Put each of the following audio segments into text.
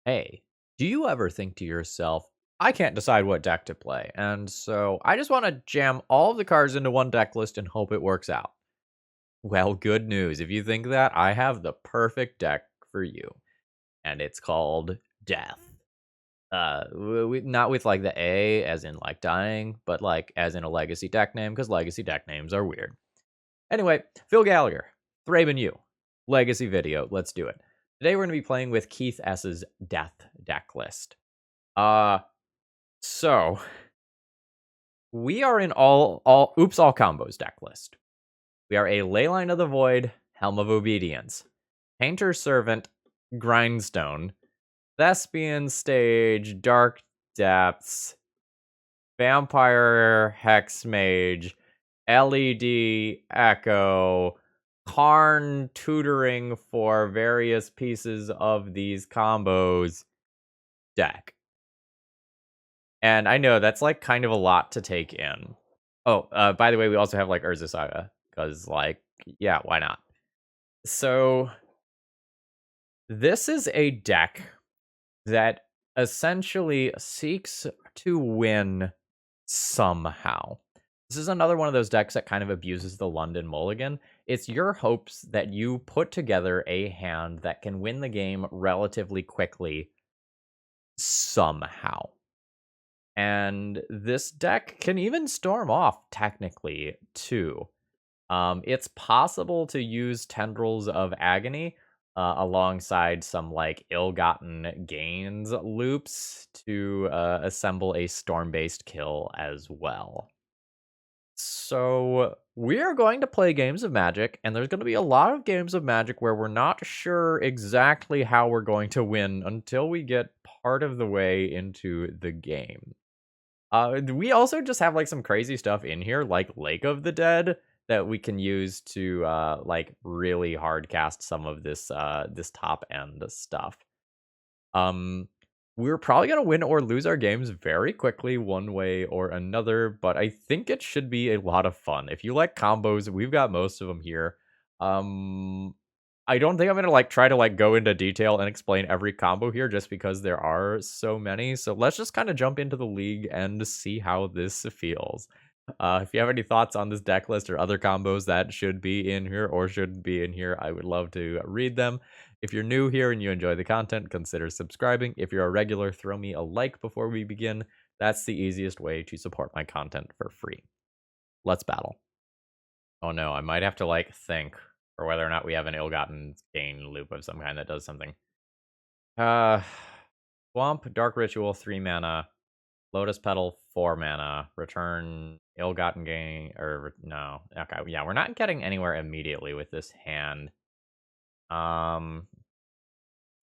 Hey, do you ever think to yourself, I can't decide what deck to play, and so I just want to jam all of the cards into one deck list and hope it works out? Well, good news. If you think that, I have the perfect deck for you, and it's called Death. Not with like the A as in like dying, but like as in a legacy deck name, because legacy deck names are weird. Anyway, Phil Gallagher, ThrabenU, legacy video. Let's do it. Today we're going to be playing with Keith S's Death deck list. Uh, so we are in all combos deck list. We are a Leyline of the Void, Helm of Obedience, Painter's Servant, Grindstone, Thespian Stage, Dark Depths, Vampire Hexmage, LED Echo, Karn tutoring for various pieces of these combos deck. And I know that's like kind of a lot to take in. Oh, by the way, we also have like Urza Saga because, like, yeah, why not? So this is a deck that essentially seeks to win somehow. This is another one of those decks that kind of abuses the London Mulligan. It's your hopes that you put together a hand that can win the game relatively quickly somehow. And this deck can even storm off, technically, too. It's possible to use Tendrils of Agony alongside some, like, ill-gotten gains loops to assemble a storm-based kill as well. So, we are going to play games of Magic, and there's going to be a lot of games of Magic where we're not sure exactly how we're going to win until we get part of the way into the game. We also just have like some crazy stuff in here, like Lake of the Dead, that we can use to like really hard cast some of this this top end stuff. We're probably gonna win or lose our games very quickly, one way or another, but I think it should be a lot of fun. If you like combos, we've got most of them here. I don't think I'm gonna like try to like go into detail and explain every combo here just because there are so many. So let's just kind of jump into the league and see how this feels. If you have any thoughts on this deck list or other combos that should be in here or shouldn't be in here, I would love to read them. If you're new here and you enjoy the content, consider subscribing. If you're a regular, throw me a like before we begin. That's the easiest way to support my content for free. Let's battle. Oh no, I might have to like think or whether or not we have an ill-gotten gain loop of some kind that does something. Swamp, Dark Ritual, 3 mana. Lotus Petal, 4 mana. Return ill-gotten gain, or no. Okay, yeah, we're not getting anywhere immediately with this hand.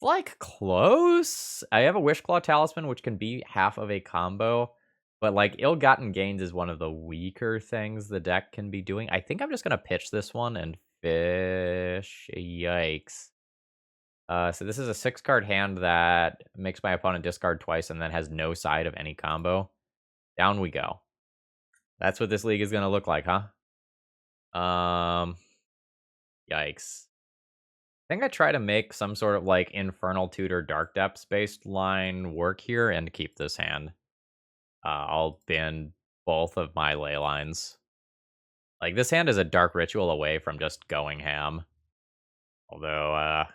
Like, close? I have a Wishclaw Talisman, which can be half of a combo. But, like, Ill-Gotten Gains is one of the weaker things the deck can be doing. I think I'm just going to pitch this one and fish. Yikes. So this is a 6-card hand that makes my opponent discard twice and then has no side of any combo. Down we go. That's what this league is going to look like, huh? Yikes. I think I try to make some sort of, like, Infernal Tutor Dark Depths based line work here and keep this hand. I'll bin both of my ley lines. Like, this hand is a Dark Ritual away from just going ham. Although,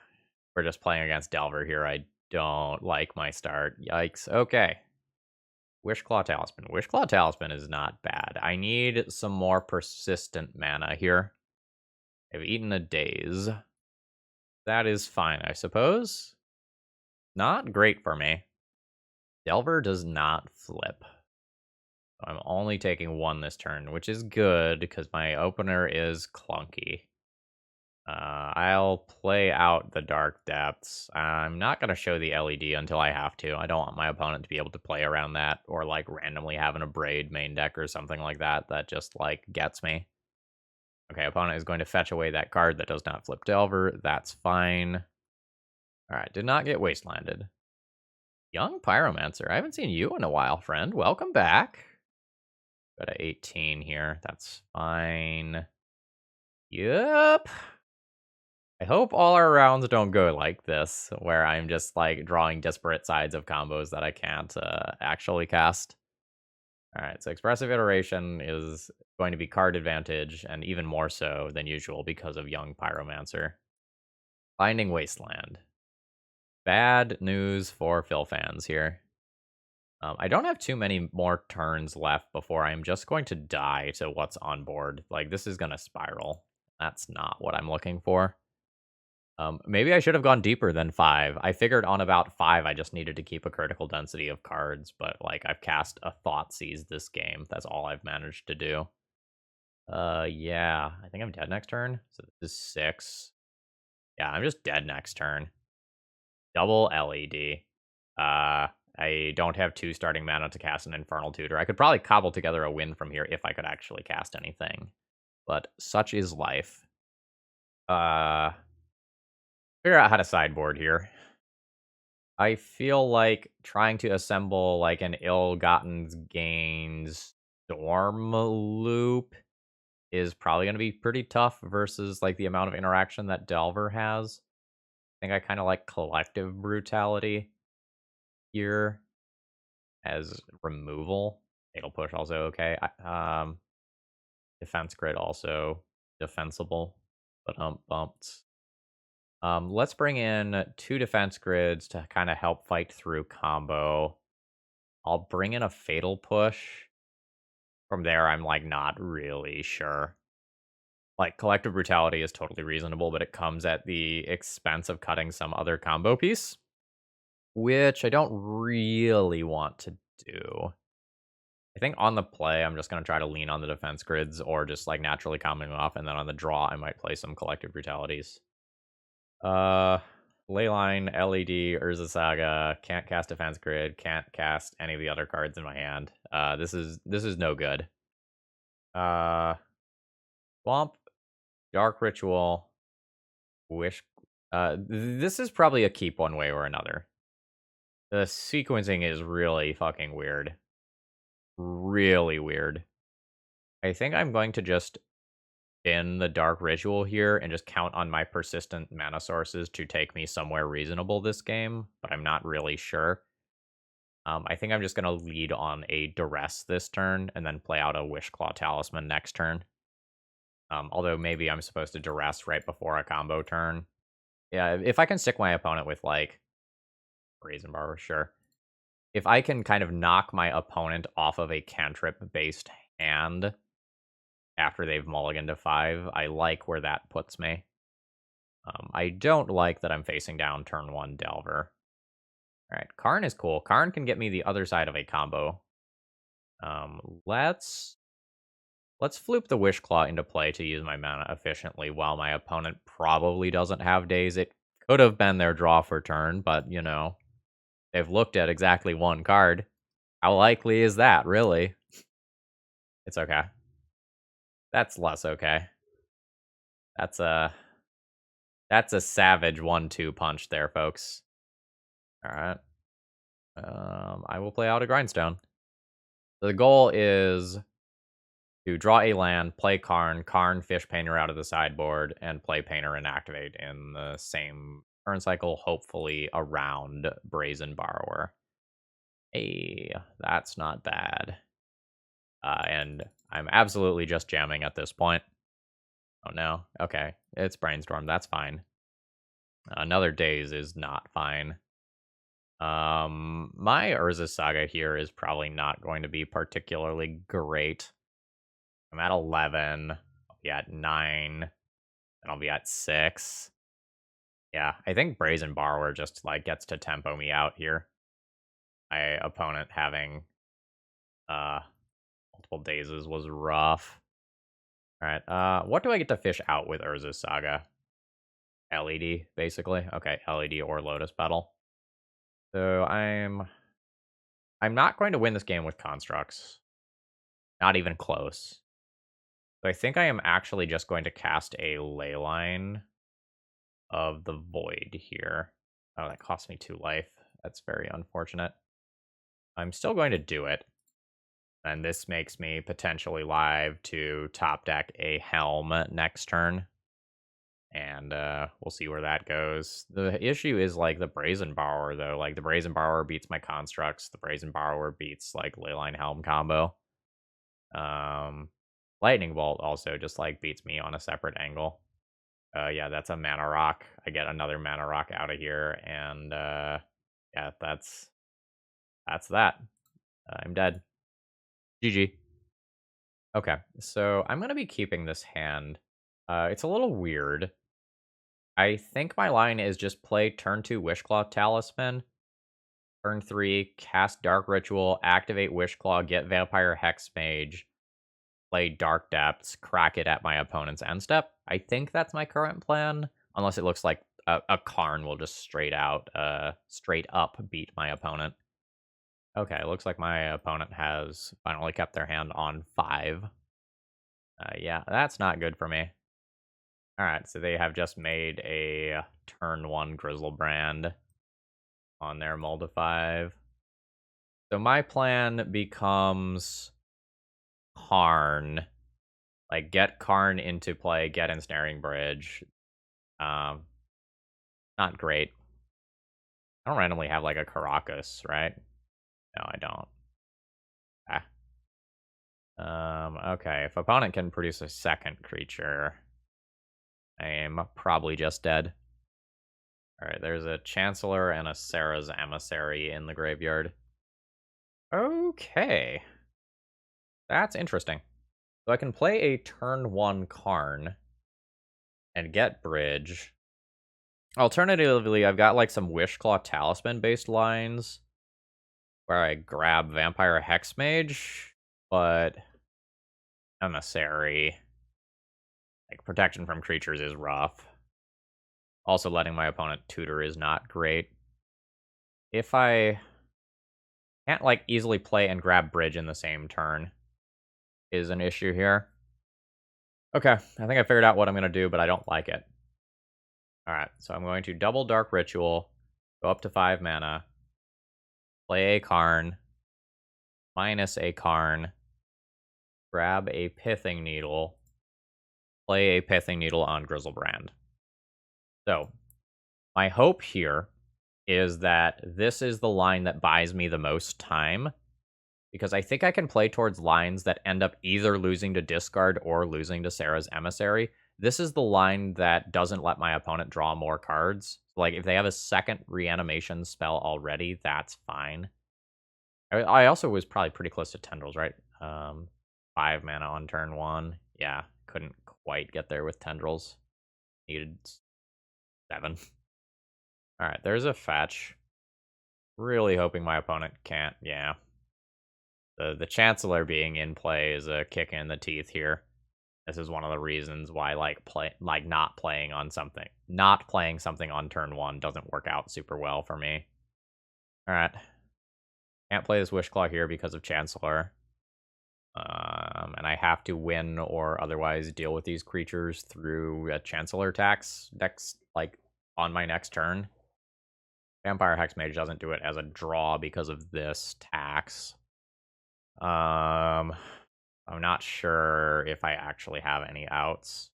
we're just playing against Delver here. I don't like my start. Yikes. Okay. Wishclaw Talisman. Wishclaw Talisman is not bad. I need some more persistent mana here. I've eaten a daze. That is fine, I suppose. Not great for me. Delver does not flip. I'm only taking 1 this turn, which is good because my opener is clunky. I'll play out the Dark Depths. I'm not going to show the LED until I have to. I don't want my opponent to be able to play around that or like randomly having a Braid main deck or something like that that just like gets me. Okay, opponent is going to fetch away that card that does not flip Delver. That's fine. Alright, did not get Wastelanded. Young Pyromancer. I haven't seen you in a while, friend. Welcome back. Got a 18 here. That's fine. Yep. I hope all our rounds don't go like this, where I'm just, like, drawing disparate sides of combos that I can't, actually cast. Alright, so Expressive Iteration is going to be card advantage, and even more so than usual because of Young Pyromancer. Binding Wasteland. Bad news for Phil fans here. I don't have too many more turns left before I'm just going to die to what's on board. Like, this is going to spiral. That's not what I'm looking for. Maybe I should have gone deeper than 5. I figured on about 5, I just needed to keep a critical density of cards, but, like, I've cast a Thoughtseize this game. That's all I've managed to do. Yeah. I think I'm dead next turn. So this is 6. Yeah, I'm just dead next turn. Double LED. I don't have 2 starting mana to cast an Infernal Tutor. I could probably cobble together a win from here if I could actually cast anything. But such is life. Figure out how to sideboard here. I feel like trying to assemble like an Ill-Gotten Gains Storm Loop is probably going to be pretty tough versus like the amount of interaction that Delver has. I think I kind of like Collective Brutality here as removal. Fatal Push also okay. Defense Grid also defensible, but bumped. Let's bring in 2 defense grids to kind of help fight through combo. I'll bring in a Fatal Push. From there, I'm like not really sure. Like Collective Brutality is totally reasonable, but it comes at the expense of cutting some other combo piece, which I don't really want to do. I think on the play, I'm just going to try to lean on the defense grids or just like naturally coming off, and then on the draw, I might play some Collective Brutalities. Leyline, LED, Urza Saga, can't cast Defense Grid, can't cast any of the other cards in my hand. This is no good. Swamp, Dark Ritual, Wish. This is probably a keep one way or another. The sequencing is really fucking weird. Really weird. I think I'm going to just in the Dark Ritual here and just count on my persistent mana sources to take me somewhere reasonable this game, but I'm not really sure. I think I'm just going to lead on a Duress this turn and then play out a Wishclaw Talisman next turn. Although maybe I'm supposed to Duress right before a combo turn. Yeah, if I can stick my opponent with, like, Brazen Barber, sure. If I can kind of knock my opponent off of a cantrip-based hand after they've mulliganed to 5, I like where that puts me. I don't like that I'm facing down turn 1 Delver. Alright, Karn is cool. Karn can get me the other side of a combo. Let's floop the Wishclaw into play to use my mana efficiently while my opponent probably doesn't have days. It could have been their draw for turn, but, you know, they've looked at exactly 1 card. How likely is that, really? It's okay. That's less okay. That's a savage 1-2 punch there, folks. Alright. I will play out a Grindstone. The goal is to draw a land, play Karn, Fish Painter out of the sideboard, and play Painter and activate in the same turn cycle, hopefully around Brazen Borrower. Hey, that's not bad. And I'm absolutely just jamming at this point. Oh no, okay, it's Brainstorm, that's fine. Another Daze is not fine. My Urza Saga here is probably not going to be particularly great. I'm at 11. I'll be at 9. And I'll be at 6. Yeah, I think Brazen Borrower just, like, gets to tempo me out here. My opponent having multiple dazes was rough. Alright, what do I get to fish out with Urza Saga? LED, basically. Okay, LED or Lotus Petal. So I'm not going to win this game with constructs. Not even close. So I think I am actually just going to cast a Leyline of the Void here. Oh, that cost me 2 life. That's very unfortunate. I'm still going to do it. And this makes me potentially live to top deck a Helm next turn. and we'll see where that goes. The issue is like the Brazen Borrower, though. Like the Brazen Borrower beats my constructs. The Brazen Borrower beats like Leyline Helm combo. Lightning Bolt also just like beats me on a separate angle. Yeah, that's a mana rock. I get another mana rock out of here, and yeah, that's that. I'm dead. GG. Okay, so I'm gonna be keeping this hand. It's a little weird. I think my line is just play turn 2 Wishclaw Talisman, turn 3 cast Dark Ritual, activate Wishclaw, get Vampire Hexmage, play Dark Depths, crack it at my opponent's end step. I think that's my current plan, unless it looks like a Karn will just straight up beat my opponent. Okay, looks like my opponent has finally kept their hand on 5. Yeah, that's not good for me. Alright, so they have just made a turn 1 Grizzlebrand on their Mold 5. So my plan becomes Karn. Like, get Karn into play, get Ensnaring Bridge. Not great. I don't randomly have, like, a Karakas, right? No, I don't. Okay, if opponent can produce a second creature, I am probably just dead. Alright, there's a Chancellor and a Sarah's Emissary in the graveyard. Okay. That's interesting. So I can play a turn 1 Karn and get Bridge. Alternatively, I've got like some Wishclaw Talisman based lines where I grab Vampire Hexmage, but Emissary. Like, protection from creatures is rough. Also, letting my opponent tutor is not great. If I can't, like, easily play and grab Bridge in the same turn is an issue here. Okay, I think I figured out what I'm going to do, but I don't like it. Alright, so I'm going to double Dark Ritual, go up to 5 mana, play a Karn, minus a Karn, grab a Pithing Needle, play a Pithing Needle on Grizzlebrand. So, my hope here is that this is the line that buys me the most time, because I think I can play towards lines that end up either losing to discard or losing to Sarah's Emissary. This is the line that doesn't let my opponent draw more cards. Like, if they have a second reanimation spell already, that's fine. I also was probably pretty close to Tendrils, right? 5 mana on turn 1. Yeah, couldn't quite get there with Tendrils. Needed 7. Alright, there's a fetch. Really hoping my opponent can't, yeah. The Chancellor being in play is a kick in the teeth here. This is one of the reasons why not playing something on turn 1 doesn't work out super well for me. Alright. Can't play this Wishclaw here because of Chancellor. And I have to win or otherwise deal with these creatures through a Chancellor tax on my next turn. Vampire Hexmage doesn't do it as a draw because of this tax. I'm not sure if I actually have any outs.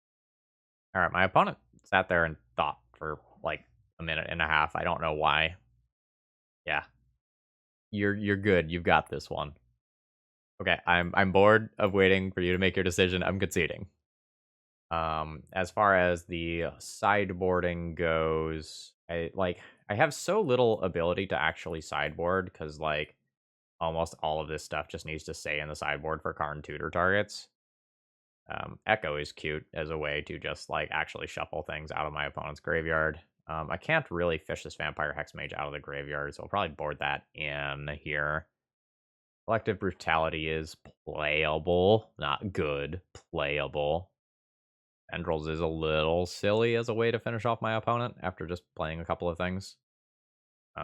Alright, my opponent sat there and thought for like a minute and a half. I don't know why. Yeah. You're good. You've got this one. Okay, I'm bored of waiting for you to make your decision. I'm conceding. As far as the sideboarding goes, I have so little ability to actually sideboard because like almost all of this stuff just needs to stay in the sideboard for Karn tutor targets. Echo is cute as a way to just like actually shuffle things out of my opponent's graveyard. I can't really fish this Vampire Hexmage out of the graveyard, so I'll probably board that in here. Collective Brutality is playable. Not good. Playable. Tendrils is a little silly as a way to finish off my opponent after just playing a couple of things.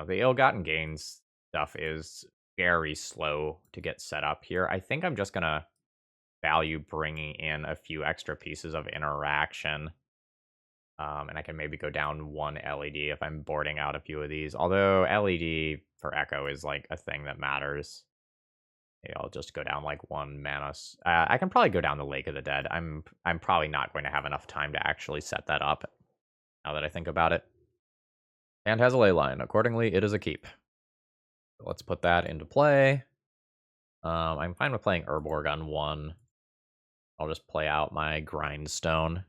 The Ill-Gotten Gains stuff is very slow to get set up here. I think I'm just going to value bringing in a few extra pieces of interaction. And I can maybe go down 1 LED if I'm boarding out a few of these. Although LED for Echo is like a thing that matters. Maybe I'll just go down like 1 mana. I can probably go down the Lake of the Dead. I'm probably not going to have enough time to actually set that up now that I think about it. And has a ley line. Accordingly, it is a keep. So let's put that into play. I'm fine with playing Urborg on 1. I'll just play out my Grindstone.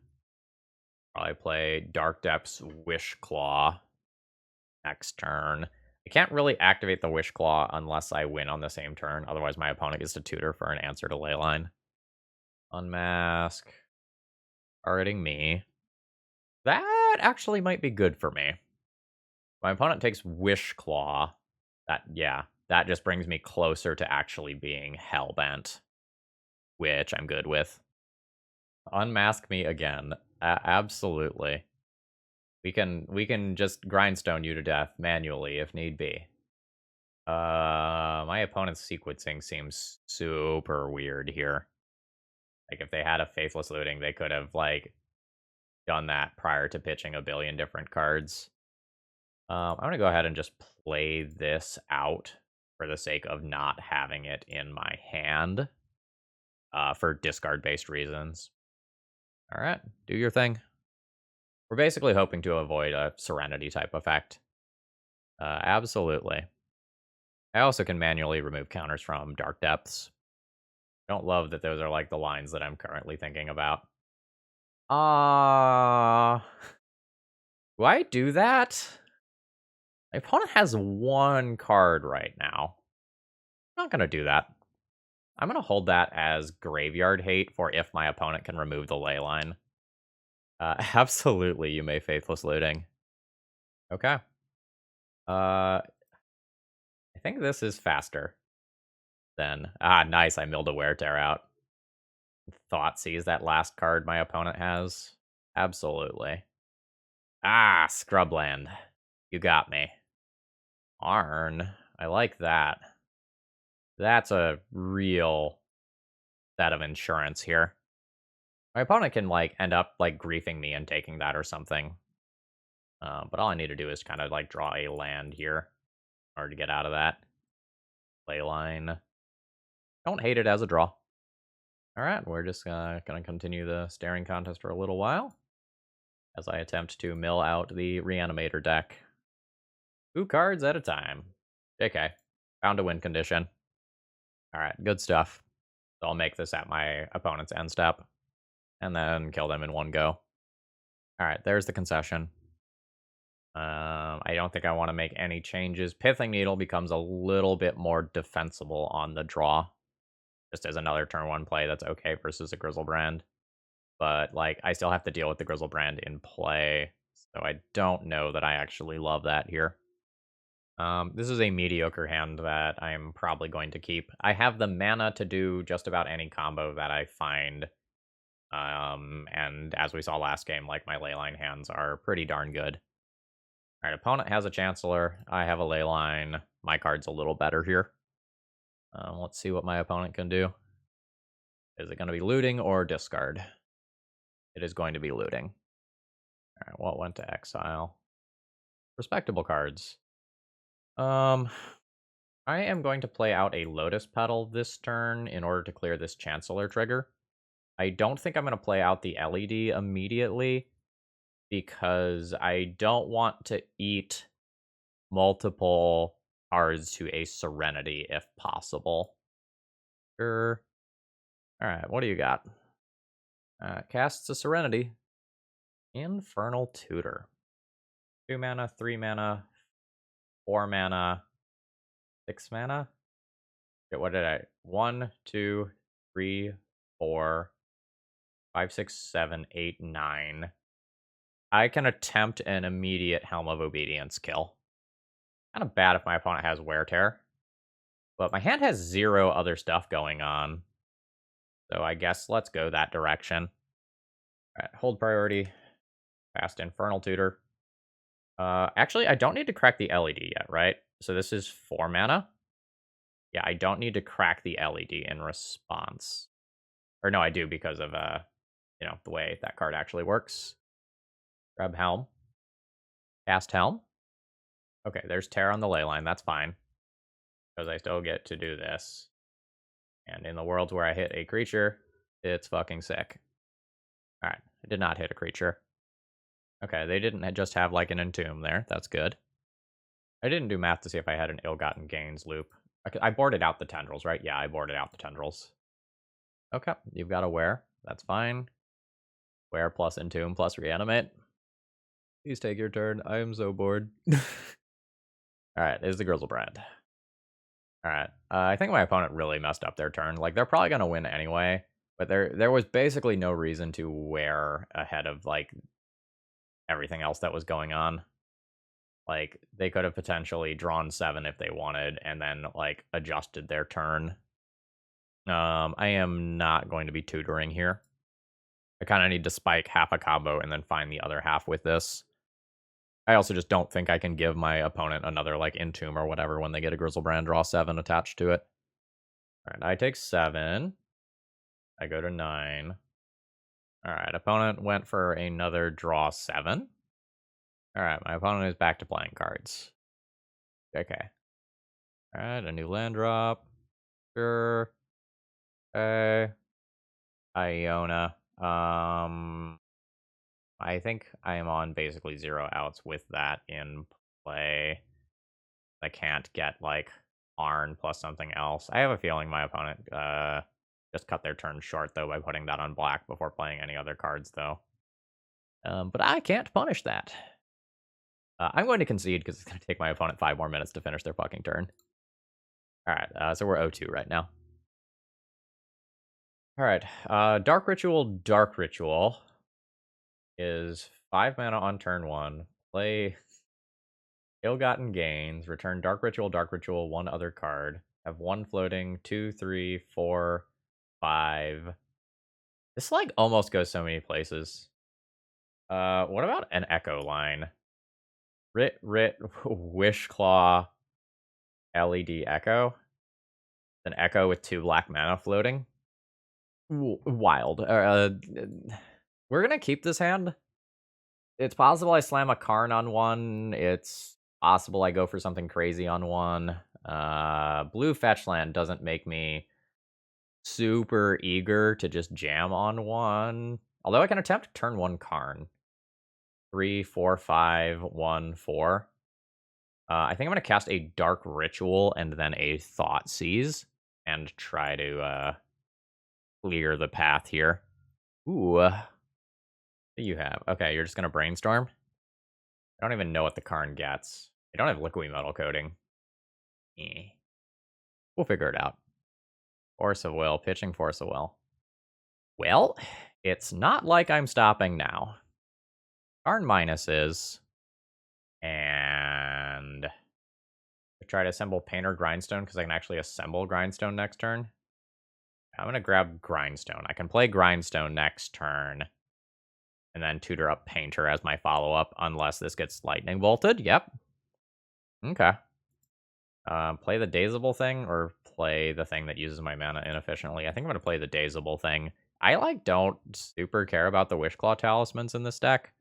Probably play Dark Depths Wishclaw next turn. I can't really activate the Wishclaw unless I win on the same turn. Otherwise, my opponent gets to tutor for an answer to Leyline. Unmask. Targeting me. That actually might be good for me. My opponent takes Wishclaw. That just brings me closer to actually being Hellbent, which I'm good with. Unmask me again. Absolutely. We can just grindstone you to death manually if need be. My opponent's sequencing seems super weird here. Like, if they had a Faithless Looting, they could have, like, done that prior to pitching a billion different cards. I'm going to go ahead and just play this out for the sake of not having it in my hand for discard-based reasons. All right, do your thing. We're basically hoping to avoid a Serenity type effect. Absolutely. I also can manually remove counters from Dark Depths. I don't love that those are like the lines that I'm currently thinking about. Do I do that? My opponent has 1 card right now. I'm not going to do that. I'm going to hold that as Graveyard Hate for if my opponent can remove the Leyline. Absolutely, you may Faithless Looting. Okay. I think this is faster than... nice, I milled a Wear Tear out. Thoughtseize that last card my opponent has. Absolutely. Scrubland. You got me. Arn. I like that. That's a real set of insurance here. My opponent can, like, end up, like, griefing me and taking that or something. But all I need to do is kind of, like, draw a land here in order to get out of that. Leyline. Don't hate it as a draw. Alright, we're just going to continue the staring contest for a little while as I attempt to mill out the Reanimator deck. 2 cards at a time. JK. Found a win condition. Alright, good stuff. So I'll make this at my opponent's end step, and then kill them in 1 go. Alright, there's the concession. I don't think I want to make any changes. Pithing Needle becomes a little bit more defensible on the draw. Just as another turn 1 play that's okay versus a Grizzlebrand. But, like, I still have to deal with the Grizzlebrand in play, so I don't know that I actually love that here. This is a mediocre hand that I'm probably going to keep. I have the mana to do just about any combo that I find. And as we saw last game, like, my Leyline hands are pretty darn good. Alright, opponent has a Chancellor. I have a Leyline. My card's a little better here. Let's see what my opponent can do. Is it going to be looting or discard? It is going to be looting. Alright, what went to exile? Respectable cards. I am going to play out a Lotus Petal this turn in order to clear this Chancellor trigger. I don't think I'm going to play out the LED immediately because I don't want to eat multiple cards to a Serenity if possible. Sure. Alright, what do you got? Casts a Serenity. Infernal Tutor. 2 mana, 3 mana, 4 mana, 6 mana? Okay, what did I... 1, 2, 3, 4, 5, 6, 7, 8, 9. I can attempt an immediate Helm of Obedience kill. Kind of bad if my opponent has Wear Tear. But my hand has 0 other stuff going on. So I guess let's go that direction. Alright, hold priority. Cast Infernal Tutor. Actually, I don't need to crack the LED yet, right? So this is 4 mana. Yeah, I don't need to crack the LED in response. Or no, I do because of, the way that card actually works. Grab Helm. Cast Helm. Okay, there's Tear on the Leyline. That's fine. Because I still get to do this. And in the worlds where I hit a creature, it's fucking sick. Alright, I did not hit a creature. Okay, they didn't just have, like, an Entomb there. That's good. I didn't do math to see if I had an ill-gotten gains loop. Okay, I boarded out the tendrils, right? Yeah, I boarded out the tendrils. Okay, you've got a wear. That's fine. Wear plus Entomb plus reanimate. Please take your turn. I am so bored. Alright, is the Grizzlebrand. Alright, I think my opponent really messed up their turn. Like, they're probably gonna win anyway, but there was basically no reason to wear ahead of, like, everything else that was going on. Like, they could have potentially drawn 7 if they wanted, and then, like, adjusted their turn. I am not going to be tutoring here. I kind of need to spike half a combo and then find the other half with this. I also just don't think I can give my opponent another, like, Entomb or whatever when they get a Grizzlebrand draw 7 attached to it. Alright, I take 7. I go to 9. Alright, opponent went for another draw 7. Alright, my opponent is back to playing cards. Okay. Alright, a new land drop. Sure. Okay. Iona. I think I am on basically 0 outs with that in play. I can't get, like, Arn plus something else. I have a feeling my opponent just cut their turn short, though, by putting that on black before playing any other cards, though. But I can't punish that. I'm going to concede because it's going to take my opponent 5 more minutes to finish their fucking turn. Alright, so we're 0-2 right now. Alright, Dark Ritual is 5 mana on turn 1. Play Ill-Gotten Gains, return Dark Ritual, 1 other card. Have 1 floating, 2, 3, 4, 5. This, like, almost goes so many places. What about an Echo line? Rit, Wishclaw, LED Echo. An Echo with 2 black mana floating. Wild. We're gonna keep this hand. It's possible I slam a Karn on 1. It's possible I go for something crazy on 1. Blue fetch land doesn't make me super eager to just jam on 1. Although I can attempt turn 1 Karn. 3, 4, 5, 1, 4. I think I'm gonna cast a Dark Ritual and then a Thoughtseize and try to clear the path here. Ooh. What do you have? Okay, you're just gonna brainstorm? I don't even know what the Karn gets. I don't have liquid metal coating. Eh. We'll figure it out. Force of Will, pitching Force of Will. Well, it's not like I'm stopping now. Karn minuses. And I try to assemble Painter Grindstone because I can actually assemble Grindstone next turn. I'm going to grab Grindstone. I can play Grindstone next turn. And then tutor up Painter as my follow-up, unless this gets Lightning Bolted. Yep. Okay. Play the Dazable thing, or play the thing that uses my mana inefficiently. I think I'm going to play the Dazable thing. I, like, don't super care about the Wishclaw Talismans in this deck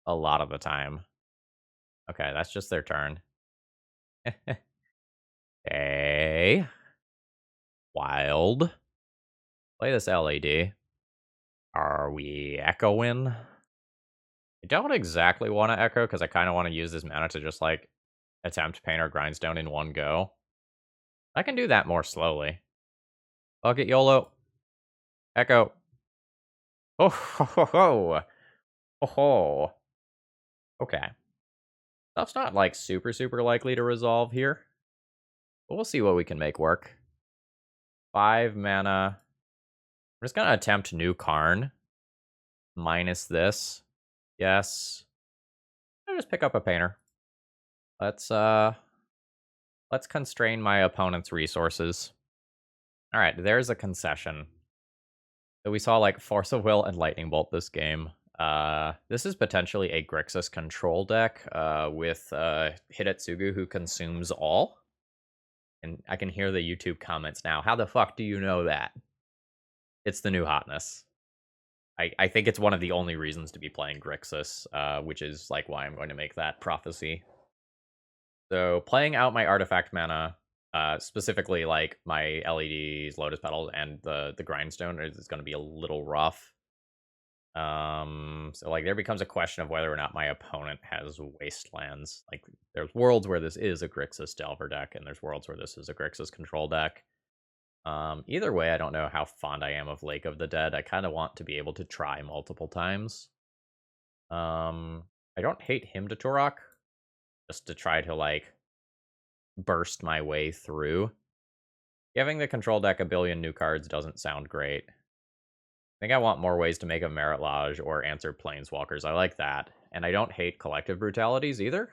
a lot of the time. Okay, that's just their turn. Okay. Wild. Play this LED. Are we echoing? I don't exactly want to echo because I kind of want to use this mana to just, like, attempt Painter Grindstone in one go. I can do that more slowly. Fuck it, YOLO. Echo. Oh, ho, ho, ho. Oh, ho. Okay. Stuff's not, like, super likely to resolve here. But we'll see what we can make work. 5 mana. I'm just gonna attempt new Karn. Minus this. Yes. I'll just pick up a Painter. Let's constrain my opponent's resources. Alright, there's a concession. So we saw, like, Force of Will and Lightning Bolt this game. This is potentially a Grixis control deck with Hidetsugu who consumes all. And I can hear the YouTube comments now. How the fuck do you know that? It's the new hotness. I think it's one of the only reasons to be playing Grixis, which is, like, why I'm going to make that prophecy. So playing out my artifact mana, specifically, like, my LEDs, Lotus Petals, and the Grindstone is going to be a little rough. So like there becomes a question of whether or not my opponent has wastelands. Like there's worlds where this is a Grixis Delver deck, and there's worlds where this is a Grixis control deck. Either way, I don't know how fond I am of Lake of the Dead. I kind of want to be able to try multiple times. I don't hate Hymn to Turok, just to try to like burst my way through. Giving the control deck a billion new cards doesn't sound great. I think I want more ways to make a Merit Lodge or answer Planeswalkers. I like that. And I don't hate Collective Brutalities either.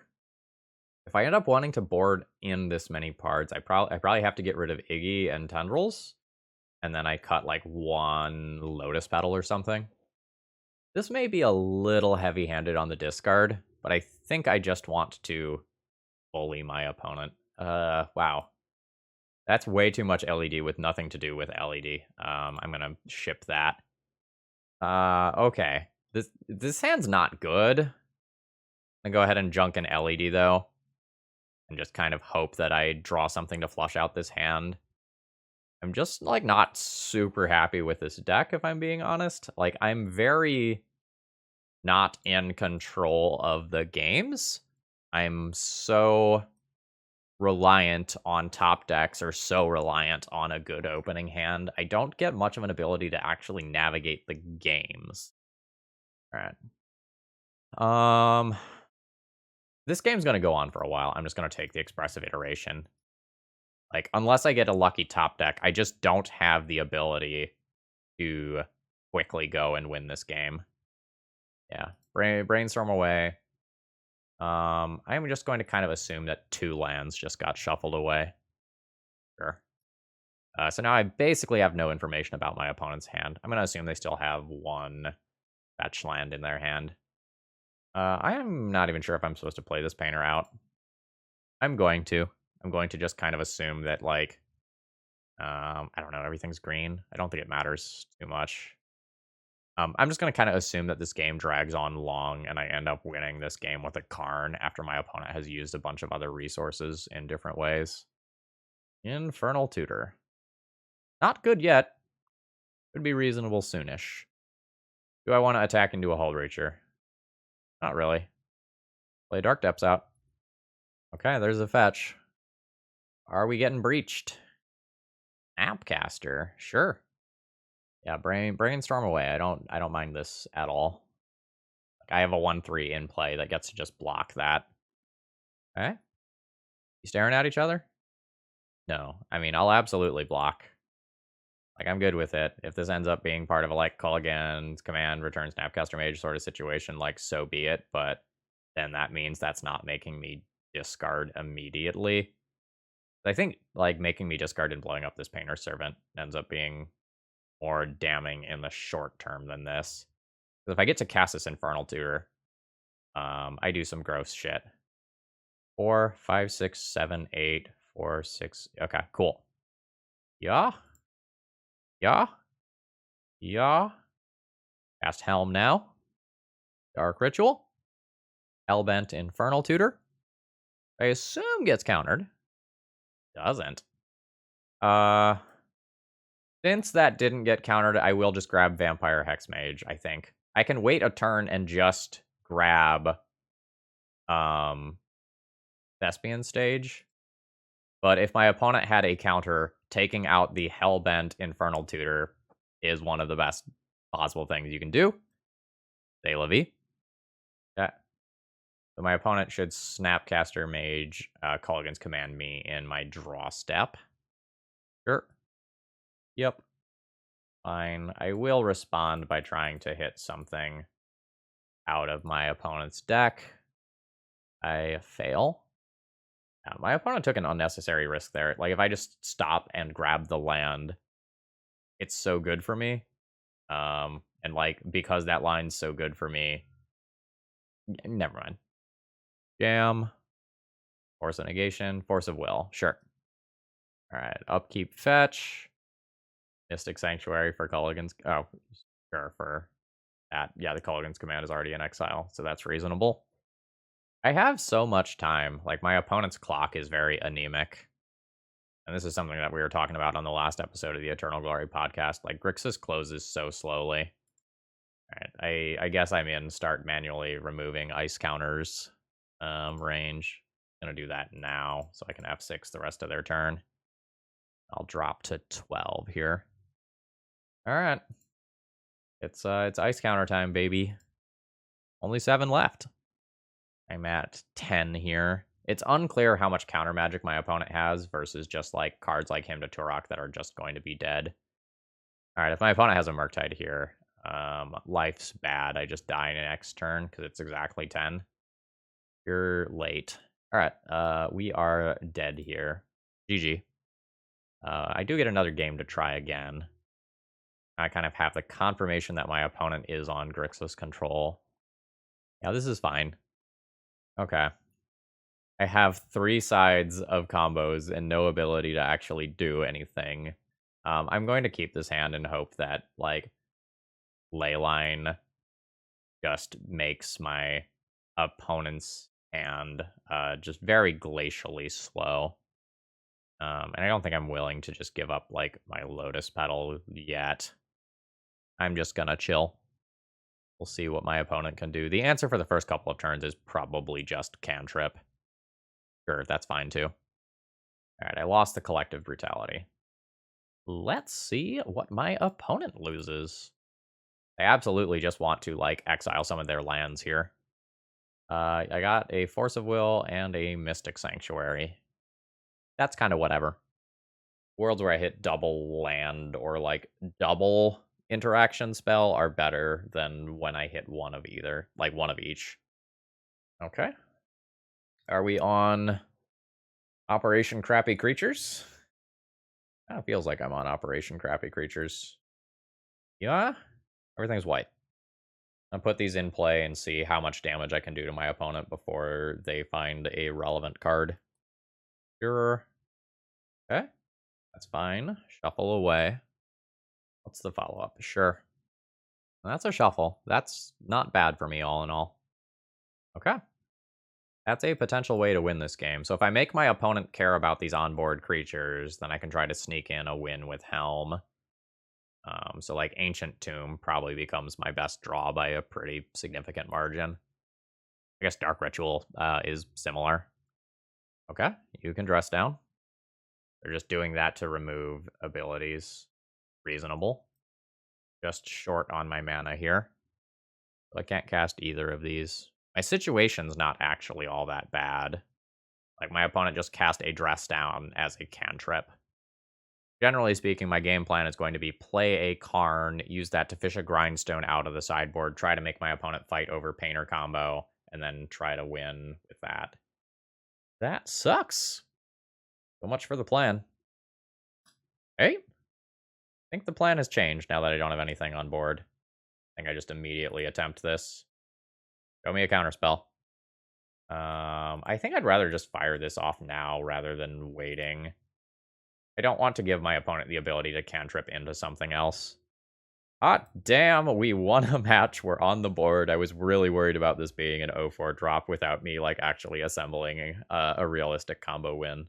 If I end up wanting to board in this many cards, I probably have to get rid of Iggy and Tendrils. And then I cut like one Lotus Petal or something. This may be a little heavy-handed on the discard, but I think I just want to bully my opponent. Wow. That's way too much LED with nothing to do with LED. I'm gonna ship that. Okay. This hand's not good. I'm gonna go ahead and junk an LED, though. And just kind of hope that I draw something to flush out this hand. I'm just, like, not super happy with this deck, if I'm being honest. Like, I'm very not in control of the games. I'm so reliant on top decks, or so reliant on a good opening hand. I don't get much of an ability to actually navigate the games. All right. This game's gonna go on for a while. I'm just gonna take the expressive iteration. Like, unless I get a lucky top deck, I just don't have the ability to quickly go and win this game. Yeah, brainstorm away. I'm just going to kind of assume that 2 lands just got shuffled away. Sure. So now I basically have no information about my opponent's hand. I'm going to assume they still have 1 fetch land in their hand. I am not even sure if I'm supposed to play this painter out. I'm going to just kind of assume that, like, I don't know, everything's green. I don't think it matters too much. I'm just going to kind of assume that this game drags on long, and I end up winning this game with a Karn after my opponent has used a bunch of other resources in different ways. Infernal Tutor. Not good yet. Could be reasonable soonish. Do I want to attack into a Hull Breacher? Not really. Play Dark Depths out. Okay, there's a fetch. Are we getting breached? Appcaster, sure. Yeah, brainstorm away. I don't mind this at all. Like, I have a 1/3 in play that gets to just block that. Okay. You staring at each other? No. I mean, I'll absolutely block. Like, I'm good with it. If this ends up being part of a, like, Culligan's command, return Snapcaster Mage sort of situation, like, so be it. But then that means that's not making me discard immediately. I think, like, making me discard and blowing up this Painter Servant ends up being more damning in the short term than this. If I get to cast this Infernal Tutor, I do some gross shit. 4, 5, 6, 7, 8, 4, 6. Okay, cool. Yeah. Yeah. Yeah. Cast Helm now. Dark Ritual. Hellbent Infernal Tutor. I assume gets countered. Doesn't. Since that didn't get countered, I will just grab Vampire Hexmage, I think. I can wait a turn and just grab Thespian Stage. But if my opponent had a counter, taking out the Hellbent Infernal Tutor is one of the best possible things you can do. C'est la vie. Yeah. So my opponent should Snapcaster Mage Culligan's Command me in my draw step. Sure. Yep. Fine. I will respond by trying to hit something out of my opponent's deck. I fail. Yeah, my opponent took an unnecessary risk there. Like, if I just stop and grab the land, it's so good for me. And, like, because that line's so good for me, never mind. Jam. Force of Negation. Force of Will. Sure. Alright, upkeep fetch. Mystic Sanctuary for Culligan's... Oh, sure, for that. Yeah, the Culligan's Command is already in exile, so that's reasonable. I have so much time. Like, my opponent's clock is very anemic. And this is something that we were talking about on the last episode of the Eternal Glory podcast. Like, Grixis closes so slowly. Alright, I guess I'm in start manually removing ice counters range. Gonna do that now so I can F6 the rest of their turn. I'll drop to 12 here. All right. It's ice counter time, baby. Only 7 left. I'm at 10 here. It's unclear how much counter magic my opponent has versus just like cards like Hymn to Turok that are just going to be dead. All right, if my opponent has a Murktide here, life's bad. I just die next turn because it's exactly 10. You're late. All right, we are dead here. GG. I do get another game to try again. I kind of have the confirmation that my opponent is on Grixis control. Yeah, this is fine. Okay. I have 3 sides of combos and no ability to actually do anything. I'm going to keep this hand and hope that, like, Leyline just makes my opponent's hand just very glacially slow. And I don't think I'm willing to just give up, like, my Lotus Petal yet. I'm just gonna chill. We'll see what my opponent can do. The answer for the first couple of turns is probably just Cantrip. Sure, that's fine too. Alright, I lost the Collective Brutality. Let's see what my opponent loses. I absolutely just want to, like, exile some of their lands here. I got a Force of Will and a Mystic Sanctuary. That's kind of whatever. Worlds where I hit double land or, like, double interaction spell are better than when I hit one of either. Like, one of each. Okay. Are we on Operation Crappy Creatures? Kind of feels like I'm on Operation Crappy Creatures. Yeah? Everything's white. I'll put these in play and see how much damage I can do to my opponent before they find a relevant card. Sure. Okay. That's fine. Shuffle away. What's the follow-up? Sure. That's a shuffle. That's not bad for me, all in all. Okay. That's a potential way to win this game. So if I make my opponent care about these onboard creatures, then I can try to sneak in a win with Helm. So like Ancient Tomb probably becomes my best draw by a pretty significant margin. I guess Dark Ritual is similar. Okay, you can dress down. They're just doing that to remove abilities. Reasonable. Just short on my mana here. So I can't cast either of these. My situation's not actually all that bad. Like, my opponent just cast a dress down as a cantrip. Generally speaking, my game plan is going to be play a Karn, use that to fish a Grindstone out of the sideboard, try to make my opponent fight over Painter combo, and then try to win with that. That sucks. So much for the plan. Hey, I think the plan has changed now that I don't have anything on board. I think I just immediately attempt this. Show me a counterspell. I think I'd rather just fire this off now rather than waiting. I don't want to give my opponent the ability to cantrip into something else. Hot damn, we won a match. We're on the board. I was really worried about this being an 0-4 drop without me, like, actually assembling a realistic combo win.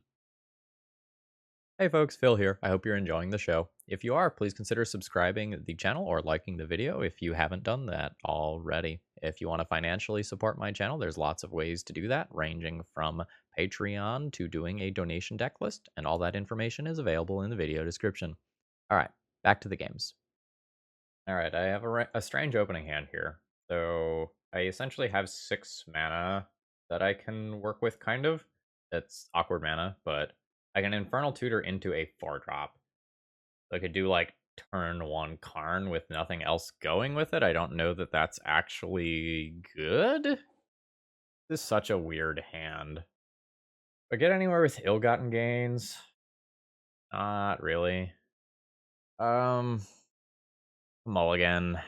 Hey folks, Phil here. I hope you're enjoying the show. If you are, please consider subscribing the channel or liking the video if you haven't done that already. If you want to financially support my channel, there's lots of ways to do that, ranging from Patreon to doing a donation deck list, and all that information is available in the video description. All right, back to the games. All right, I have a strange opening hand here. So I essentially have 6 mana that I can work with, kind of. That's awkward mana, but I can Infernal Tutor into a 4-drop. So I could do, like, turn 1 Karn with nothing else going with it. I don't know that that's actually good. This is such a weird hand. Do I get anywhere with Ill-Gotten Gains? Not really. Mulligan.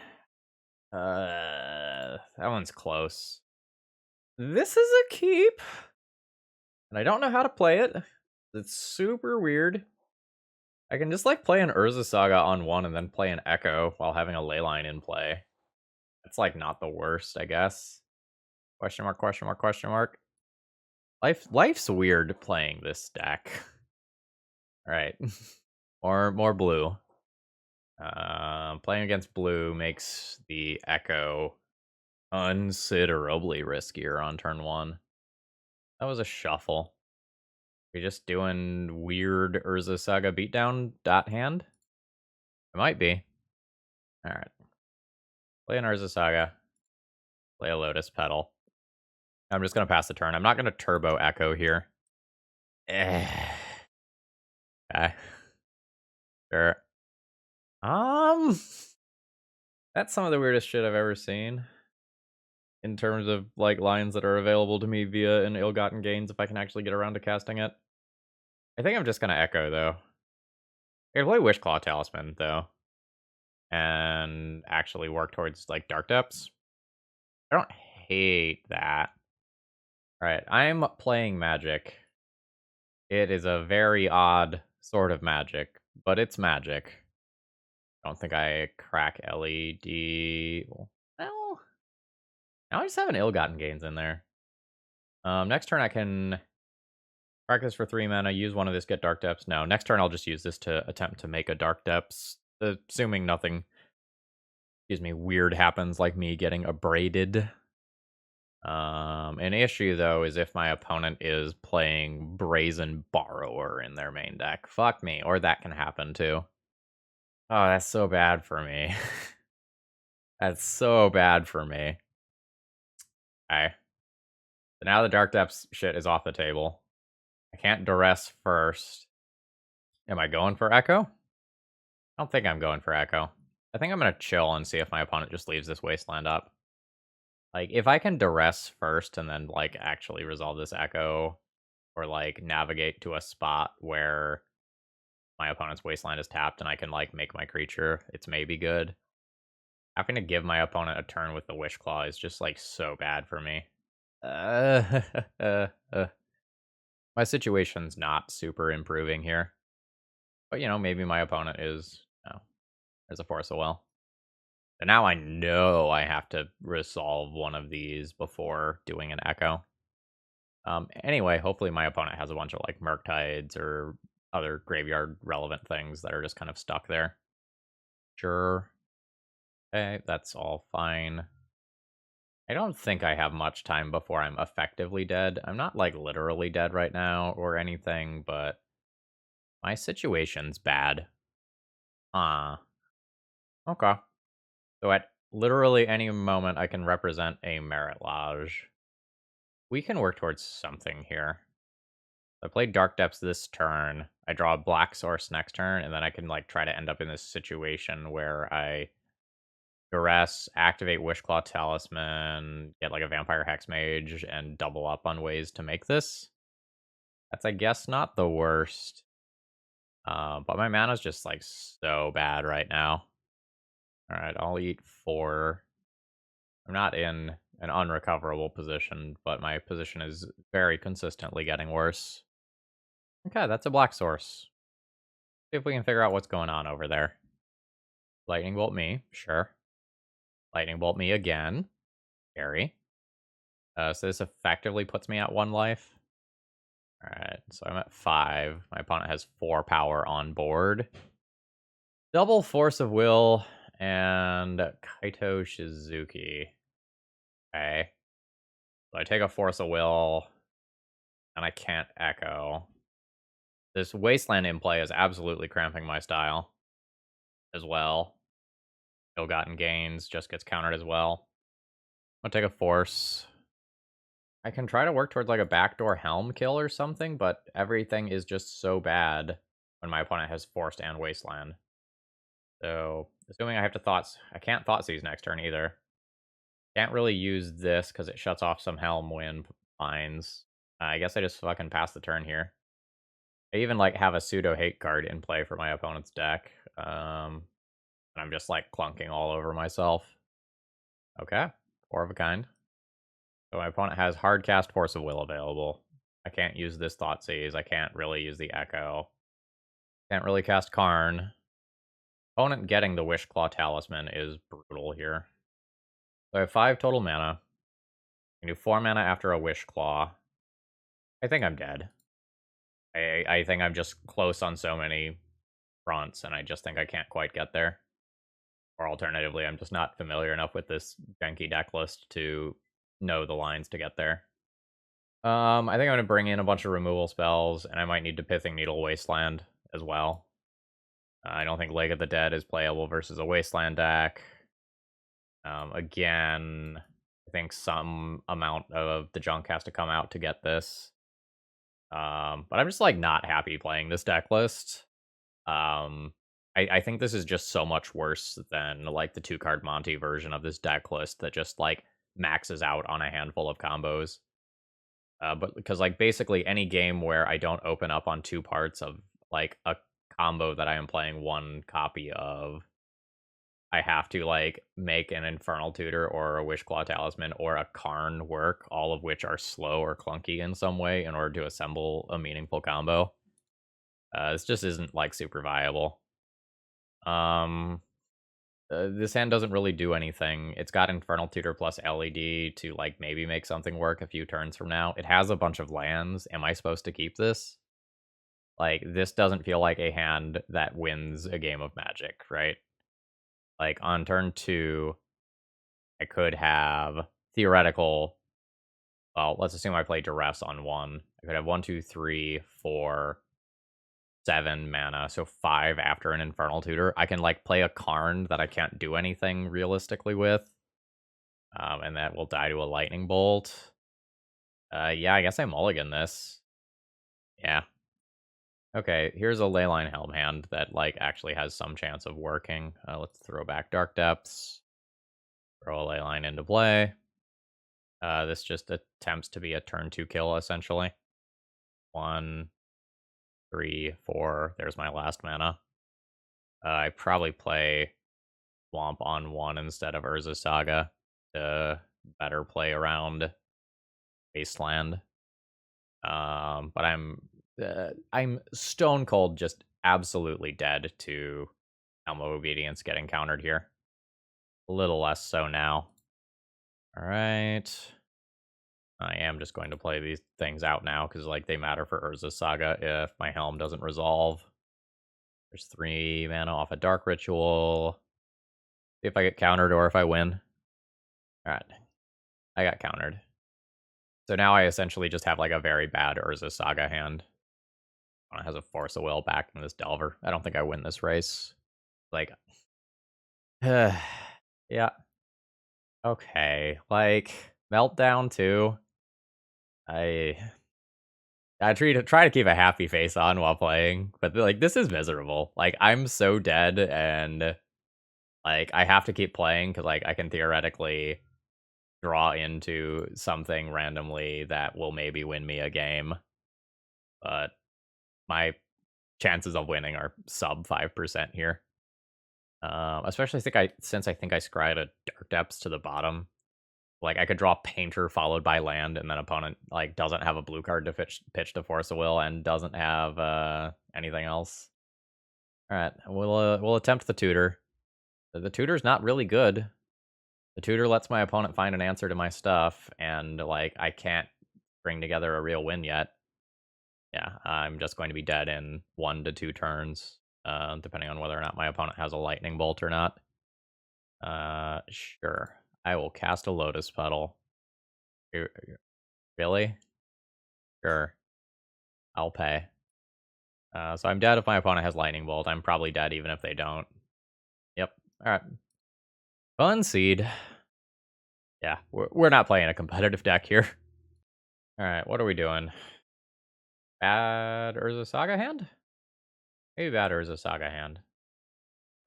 That one's close. This is a keep. And I don't know how to play it. It's super weird. I can just, like, play an Urza Saga on 1 and then play an Echo while having a Leyline in play. It's, like, not the worst, I guess. Question mark, question mark, question mark. Life's weird playing this deck. Alright. More blue. Playing against blue makes the Echo considerably riskier on turn 1. That was a shuffle. We just doing weird Urza Saga beatdown dot hand? It might be. Alright. Play an Urza Saga. Play a Lotus Petal. I'm just gonna pass the turn. I'm not gonna turbo Echo here. Eh. Okay. Sure. That's some of the weirdest shit I've ever seen. In terms of, like, lines that are available to me via an ill-gotten gains if I can actually get around to casting it. I think I'm just gonna Echo, though. I could play Wishclaw Talisman, though. And actually work towards, like, Dark Depths. I don't hate that. Alright, I'm playing Magic. It is a very odd sort of magic, but it's magic. I don't think I crack LED. Well, now I just have an ill-gotten gains in there. Next turn I can practice for 3 mana, use one of this, get Dark Depths. No, next turn I'll just use this to attempt to make a Dark Depths, assuming nothing, weird happens like me getting abraded. An issue, though, is if my opponent is playing Brazen Borrower in their main deck. Fuck me, or that can happen, too. Oh, that's so bad for me. That's so bad for me. Okay. So now the Dark Depths shit is off the table. I can't duress first. Am I going for Echo? I don't think I'm going for Echo. I think I'm going to chill and see if my opponent just leaves this Wasteland up. Like, if I can duress first and then, like, actually resolve this Echo, or, like, navigate to a spot where my opponent's Wasteland is tapped and I can, like, make my creature, it's maybe good. Having to give my opponent a turn with the Wishclaw is just, like, so bad for me. My situation's not super improving here. But, maybe my opponent is... Oh, there's a Force of Will. And now I know I have to resolve one of these before doing an Echo. Anyway, hopefully my opponent has a bunch of, like, Murktides or other graveyard-relevant things that are just kind of stuck there. Sure. Okay, that's all fine. I don't think I have much time before I'm effectively dead. I'm not, like, literally dead right now or anything, but my situation's bad. Okay. So at literally any moment, I can represent a Merit Lodge. We can work towards something here. I played Dark Depths this turn. I draw a Black Source next turn, and then I can, like, try to end up in this situation where I duress, activate Wishclaw Talisman, get, like, a Vampire Hexmage, and double up on ways to make this. That's, I guess, not the worst. But my mana's just, like, so bad right now. Alright, I'll eat 4. I'm not in an unrecoverable position, but my position is very consistently getting worse. Okay, that's a Black Source. See if we can figure out what's going on over there. Lightning Bolt me, sure. Lightning Bolt me again. Scary. So this effectively puts me at 1 life. Alright, so I'm at 5. My opponent has 4 power on board. Double Force of Will and Kaito Shizuki. Okay. So I take a Force of Will, and I can't Echo. This Wasteland in play is absolutely cramping my style as well. Ill-gotten gains just gets countered as well. I'm gonna take a Force. I can try to work towards, like, a backdoor Helm kill or something, but everything is just so bad when my opponent has Forced and Wasteland. So, assuming I have to Thoughts... I can't Thoughtseize next turn either. Can't really use this because it shuts off some Helm Wind lines. I guess I just fucking pass the turn here. I even, like, have a pseudo-hate card in play for my opponent's deck. And I'm just, like, clunking all over myself. Okay, 4 of a kind. So my opponent has Hardcast Force of Will available. I can't use this Thoughtseize. I can't really use the Echo. Can't really cast Karn. Opponent getting the Wishclaw Talisman is brutal here. So I have 5 total mana. I can do 4 mana after a Wishclaw. I think I'm dead. I think I'm just close on so many fronts, and I just think I can't quite get there. Or alternatively, I'm just not familiar enough with this janky deck list to know the lines to get there. I think I'm going to bring in a bunch of removal spells, and I might need to Pithing Needle Wasteland as well. I don't think Lake of the Dead is playable versus a Wasteland deck. Again, I think some amount of the junk has to come out to get this. But I'm just, like, not happy playing this deck list. Um, I think this is just so much worse than, like, the 2-card Monty version of this deck list that just, like, maxes out on a handful of combos. But because, like, basically any game where I don't open up on 2 parts of, like, a combo that I am playing 1 copy of, I have to, like, make an Infernal Tutor or a Wishclaw Talisman or a Karn work, all of which are slow or clunky in some way in order to assemble a meaningful combo. This just isn't, like, super viable. Um, this hand doesn't really do anything. It's got Infernal Tutor plus LED to, like, maybe make something work a few turns from now. It has a bunch of lands. Am I supposed to keep this? Like, this doesn't feel like a hand that wins a game of Magic, right? Like, on turn 2, I could have theoretical. Well, let's assume I play Duress on 1. I could have 1, 2, 3, 4, 7 mana, so 5 after an Infernal Tutor. I can, like, play a Karn that I can't do anything realistically with. And that will die to a Lightning Bolt. Yeah, I guess I mulligan this. Yeah. Okay, here's a Leyline Helm hand that, like, actually has some chance of working. Let's throw back Dark Depths. Throw a Leyline into play. This just attempts to be a turn 2 kill, essentially. 1, 3, 4. There's my last mana. I probably play Swamp on 1 instead of Urza Saga to better play around Wasteland. But I'm stone cold, just absolutely dead to Helm of Obedience getting countered here. A little less so now. All right. I am just going to play these things out now because, like, they matter for Urza Saga if my Helm doesn't resolve. There's 3 mana off a Dark Ritual. See if I get countered or if I win. All right. I got countered. So now I essentially just have, like, a very bad Urza Saga hand. It has a Force of Will back in this Delver. I don't think I win this race. Like, yeah. Okay. Like, Meltdown too. I I try to keep a happy face on while playing, but, like, this is miserable. Like, I'm so dead, and, like, I have to keep playing because, like, I can theoretically draw into something randomly that will maybe win me a game, but my chances of winning are sub 5% here. Especially since I think I scryed a Dark Depths to the bottom. Like, I could draw Painter followed by land, and then opponent, like, doesn't have a blue card to pitch to Force of Will and doesn't have anything else. All right, we'll attempt the tutor. The tutor's not really good. The tutor lets my opponent find an answer to my stuff, and, like, I can't bring together a real win yet. Yeah, I'm just going to be dead in 1 to 2 turns, depending on whether or not my opponent has a lightning bolt or not. Sure. I will cast a Lotus Petal. Really? Sure. I'll pay. So I'm dead if my opponent has Lightning Bolt. I'm probably dead even if they don't. Yep. All right. Fun seed. Yeah, we're not playing a competitive deck here. All right, what are we doing? Bad Urza Saga hand? Maybe bad Urza Saga hand.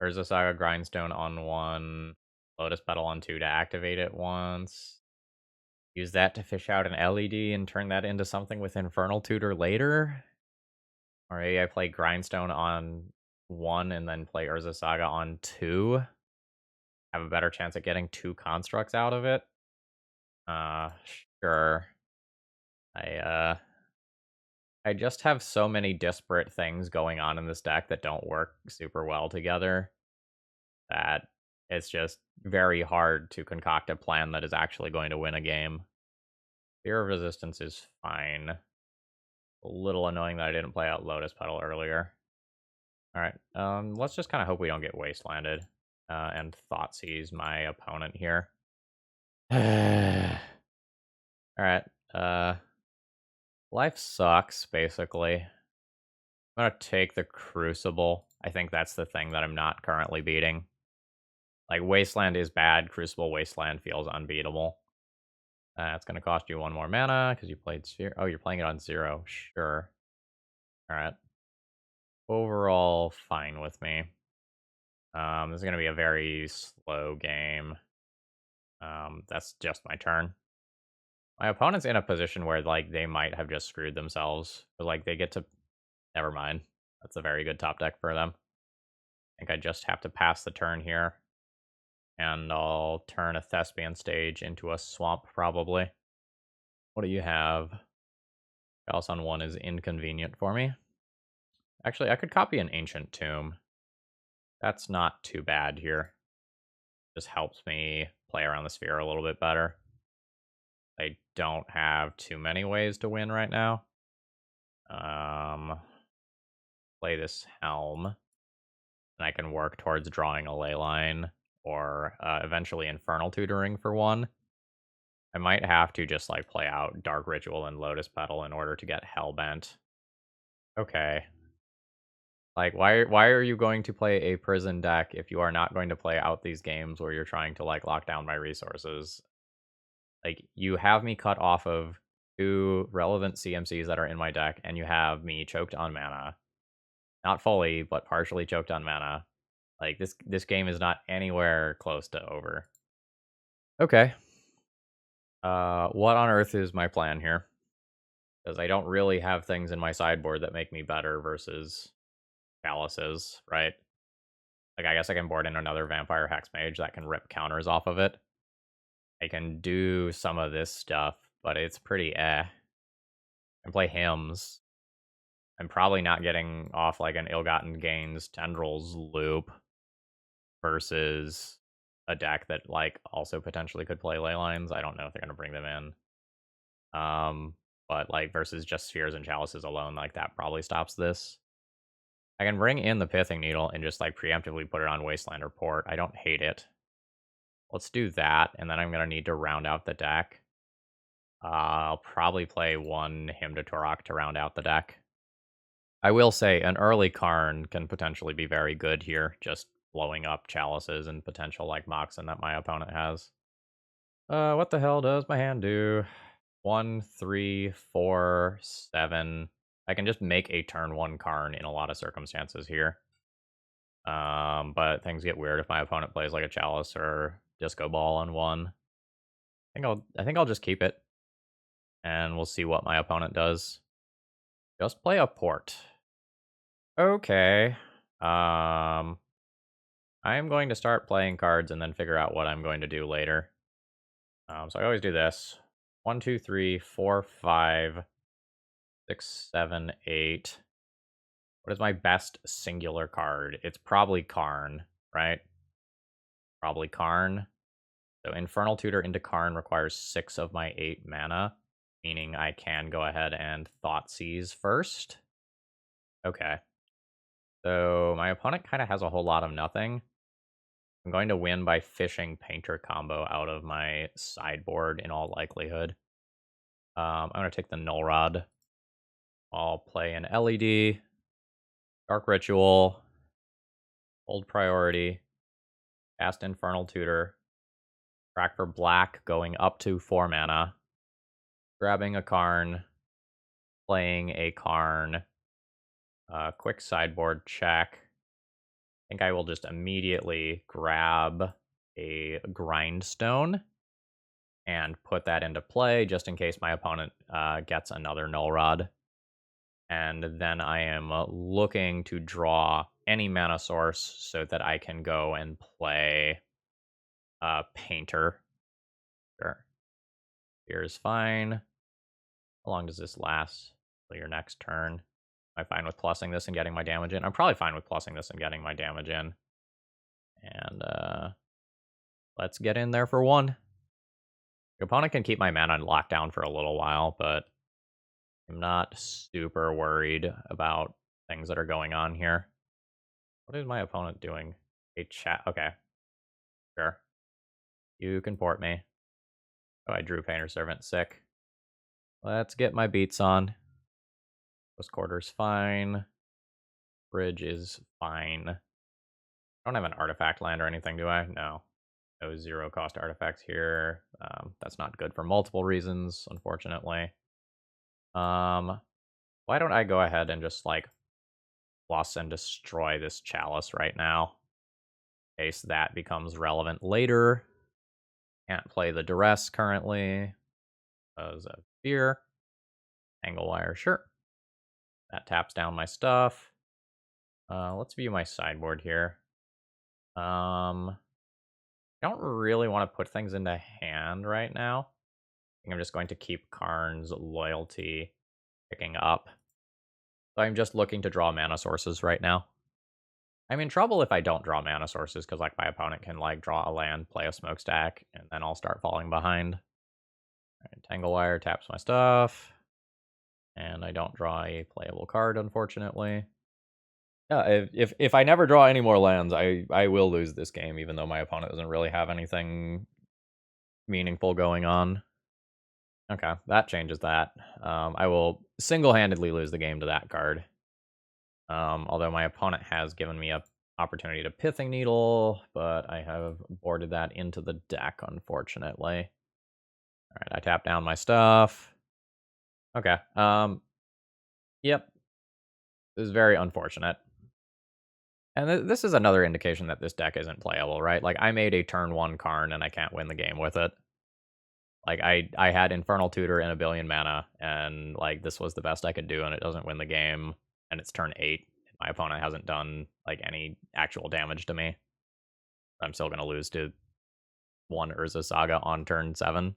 Urza Saga Grindstone on 1. Lotus Petal on 2 to activate it once. Use that to fish out an LED and turn that into something with Infernal Tutor later. Or maybe I play Grindstone on 1 and then play Urza Saga on 2. Have a better chance at getting 2 constructs out of it. Uh, sure. I I just have so many disparate things going on in this deck that don't work super well together that it's just very hard to concoct a plan that is actually going to win a game. Fear of Resistance is fine. A little annoying that I didn't play out Lotus Petal earlier. All right, let's just kind of hope we don't get wastelanded. and Thoughtseize my opponent here. Alright, life sucks, basically. I'm gonna take the Crucible. I think that's the thing that I'm not currently beating. Like, Wasteland is bad, Crucible Wasteland feels unbeatable. It's gonna cost you 1 more mana, because you played Sphere. Oh, you're playing it on 0. Sure. Alright. Overall, fine with me. This is gonna be a very slow game. That's just my turn. My opponent's in a position where, like, they might have just screwed themselves. But, like, they get to... Never mind. That's a very good top deck for them. I think I just have to pass the turn here. And I'll turn a Thespian stage into a swamp, probably. What do you have? Chalice on 1 is inconvenient for me. Actually, I could copy an Ancient Tomb. That's not too bad here. Just helps me play around the sphere a little bit better. I don't have too many ways to win right now. Play this Helm, and I can work towards drawing a ley line, or eventually Infernal Tutoring for 1. I might have to just, like, play out Dark Ritual and Lotus Petal in order to get Hellbent. Okay. Like, why are you going to play a prison deck if you are not going to play out these games where you're trying to, like, lock down my resources? Like, you have me cut off of 2 relevant CMCs that are in my deck, and you have me choked on mana. Not fully, but partially choked on mana. Like, this game is not anywhere close to over. Okay. What on earth is my plan here? Because I don't really have things in my sideboard that make me better versus Chalices, right? Like, I guess I can board in another Vampire Hexmage that can rip counters off of it. I can do some of this stuff, but it's pretty eh. I can play Hymns. I'm probably not getting off, like, an Ill-Gotten Gains Tendrils loop versus a deck that, like, also potentially could play Ley Lines. I don't know if they're gonna bring them in. But, like, versus just Spheres and Chalices alone, like, that probably stops this. I can bring in the Pithing Needle and just, like, preemptively put it on Wasteland or Port. I don't hate it. Let's do that, and then I'm gonna need to round out the deck. I'll probably play 1 Hymn to Turok to round out the deck. I will say an early Karn can potentially be very good here, just blowing up Chalices and potential, like, Moxen that my opponent has. What the hell does my hand do? 1, 3, 4, 7. I can just make a turn 1 Karn in a lot of circumstances here. But things get weird if my opponent plays, like, a Chalice or Disco Ball on 1. I think I'll just keep it, and we'll see what my opponent does. Just play a Port. Okay. I am going to start playing cards and then figure out what I'm going to do later. So I always do this. 1, 2, 3, 4, 5, 6, 7, 8. What is my best singular card? It's probably Karn, right? Probably Karn. So Infernal Tutor into Karn requires 6 of my 8 mana, meaning I can go ahead and Thoughtseize first. Okay. So my opponent kind of has a whole lot of nothing. I'm going to win by fishing Painter combo out of my sideboard in all likelihood. I'm going to take the Null Rod. I'll play an LED, Dark Ritual, Hold Priority, cast Infernal Tutor, crack for black going up to 4 mana, grabbing a Karn, playing a Karn, quick sideboard check. I think I will just immediately grab a Grindstone and put that into play just in case my opponent gets another Null Rod. And then I am looking to draw any mana source so that I can go and play Painter. Sure. Here's fine. How long does this last? Till your next turn. Am I fine with plussing this and getting my damage in? I'm probably fine with plussing this and getting my damage in. And let's get in there for 1. Your opponent can keep my mana locked down for a little while, but I'm not super worried about things that are going on here. What is my opponent doing? A chat. Okay. Sure. You can port me. Oh, I drew Painter Servant. Sick. Let's get my beats on. Close quarters, fine. Bridge is fine. I don't have an artifact land or anything, do I? No. No zero cost artifacts here. That's not good for multiple reasons, unfortunately. Why don't I go ahead and just, like, plus and destroy this chalice right now? In case that becomes relevant later. Can't play the duress currently because of fear. Angle wire, sure. That taps down my stuff. Let's view my sideboard here. I don't really want to put things into hand right now. I think I'm just going to keep Karn's loyalty picking up. So I'm just looking to draw mana sources right now. I'm in trouble if I don't draw mana sources, because like my opponent can like draw a land, play a smokestack, and then I'll start falling behind. Right, Tangle Wire taps my stuff. And I don't draw a playable card, unfortunately. Yeah, if I never draw any more lands, I will lose this game, even though my opponent doesn't really have anything meaningful going on. Okay, that changes that. I will single-handedly lose the game to that card. Although my opponent has given me a opportunity to Pithing Needle, but I have boarded that into the deck, unfortunately. Alright, I tap down my stuff. Okay, yep. This is very unfortunate. And this is another indication that this deck isn't playable, right? Like, I made a turn 1 Karn, and I can't win the game with it. Like, I had Infernal Tutor and a billion mana, and, like, this was the best I could do, and it doesn't win the game, and it's turn 8. My opponent hasn't done, like, any actual damage to me. I'm still gonna lose to 1 Urza Saga on turn 7.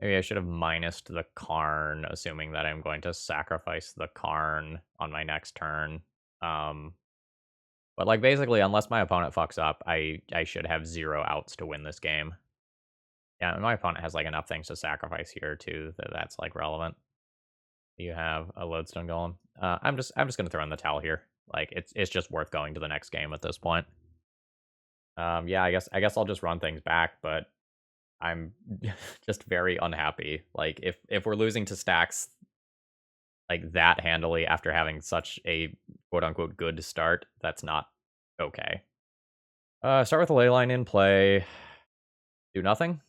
Maybe I should have minused the Karn, assuming that I'm going to sacrifice the Karn on my next turn. But, like, basically, unless my opponent fucks up, I should have 0 outs to win this game. Yeah, and my opponent has, like, enough things to sacrifice here, too, that's, like, relevant. You have a Lodestone Golem. I'm just gonna throw in the towel here. Like, it's just worth going to the next game at this point. Yeah, I guess I'll just run things back, but I'm just very unhappy. Like, if we're losing to stacks like that handily after having such a quote-unquote good start, that's not okay. Start with a Leyline in play. Do nothing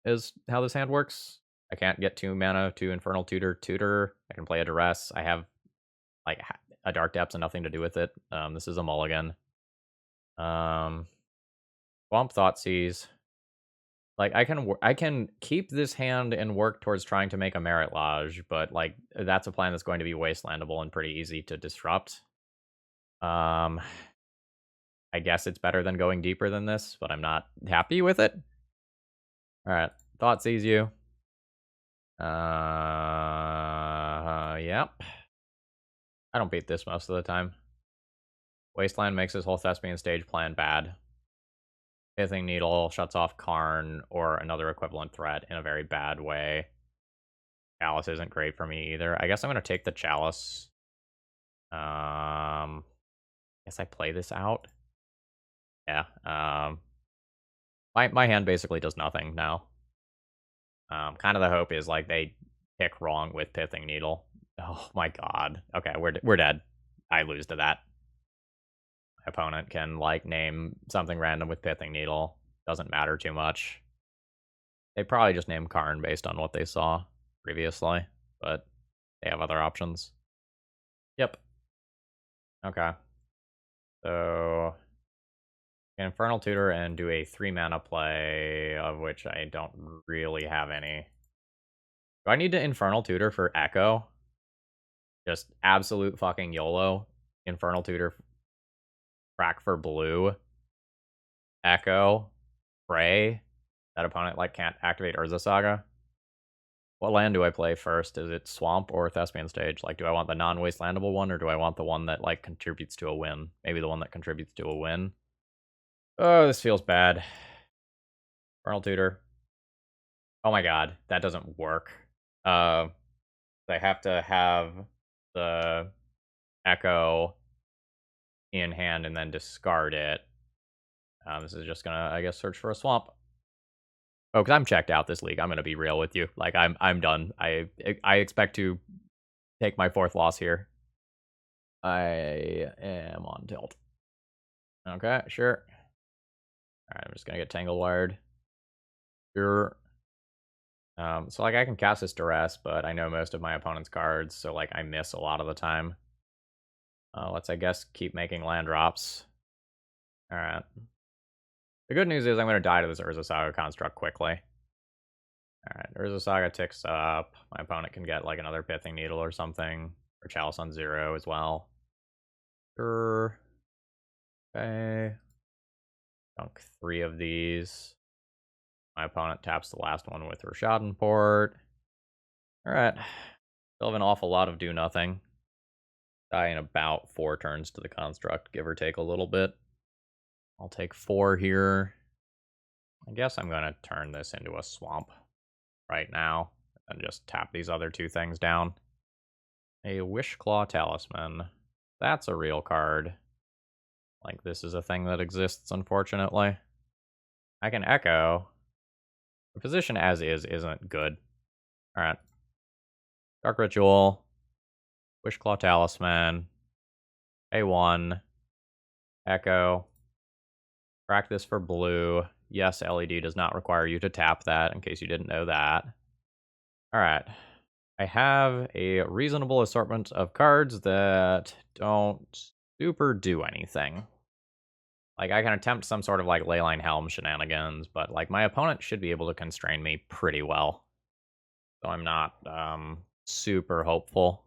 is how this hand works. I can't get 2 mana to Infernal Tutor. I can play a Duress. I have like a Dark Depths and nothing to do with it. This is a mulligan. Swamp Thoughtseize. Like, I can keep this hand and work towards trying to make a Merit Lodge, but like that's a plan that's going to be wastelandable and pretty easy to disrupt. I guess it's better than going deeper than this, but I'm not happy with it. All right, Thoughtseize you. Yep. I don't beat this most of the time. Wasteland makes his whole Thespian stage plan bad. Pithing Needle shuts off Karn or another equivalent threat in a very bad way. Chalice isn't great for me either. I guess I'm gonna take the Chalice. Guess I play this out. Yeah. My hand basically does nothing now. Kind of the hope is like they pick wrong with Pithing Needle. Oh my god. Okay, we're dead. I lose to that. My opponent can like name something random with Pithing Needle. Doesn't matter too much. They probably just named Karn based on what they saw previously, but they have other options. Yep. Okay. So Infernal Tutor and do a 3 mana play, of which I don't really have any. Do I need to Infernal Tutor for Echo? Just absolute fucking YOLO. Infernal Tutor, crack for blue. Echo. Pray. That opponent like can't activate Urza Saga. What land do I play first? Is it Swamp or Thespian Stage? Like, do I want the non-wastelandable one, or do I want the one that like contributes to a win? Maybe the one that contributes to a win. Oh, this feels bad. Infernal Tutor. Oh my god, that doesn't work. I have to have the Echo in hand and then discard it. This is just gonna, I guess, search for a swamp. Oh, because I'm checked out this league. I'm gonna be real with you. Like I'm done. I expect to take my 4th loss here. I am on tilt. Okay, sure. Alright, I'm just gonna get tangle wired. Sure. So like I can cast this duress, but I know most of my opponent's cards, so like I miss a lot of the time. Let's I guess keep making land drops. Alright. The good news is I'm gonna die to this Urza Saga construct quickly. Alright, Urza Saga ticks up. My opponent can get like another Pithing Needle or something. Or Chalice on 0 as well. Sure. Okay. Dunk 3 of these. My opponent taps the last one with Rishadenport. Alright. Still have an awful lot of do nothing. Die in about 4 turns to the construct, give or take a little bit. I'll take 4 here. I guess I'm gonna turn this into a swamp right now. And just tap these other 2 things down. A Wishclaw Talisman. That's a real card. Like, this is a thing that exists, unfortunately. I can Echo. The position as is isn't good. Alright. Dark Ritual. Wishclaw Talisman. A1. Echo. Practice for blue. Yes, LED does not require you to tap that, in case you didn't know that. Alright. I have a reasonable assortment of cards that don't super do anything. Like, I can attempt some sort of, like, Leyline Helm shenanigans, but, like, my opponent should be able to constrain me pretty well. So I'm not, super hopeful.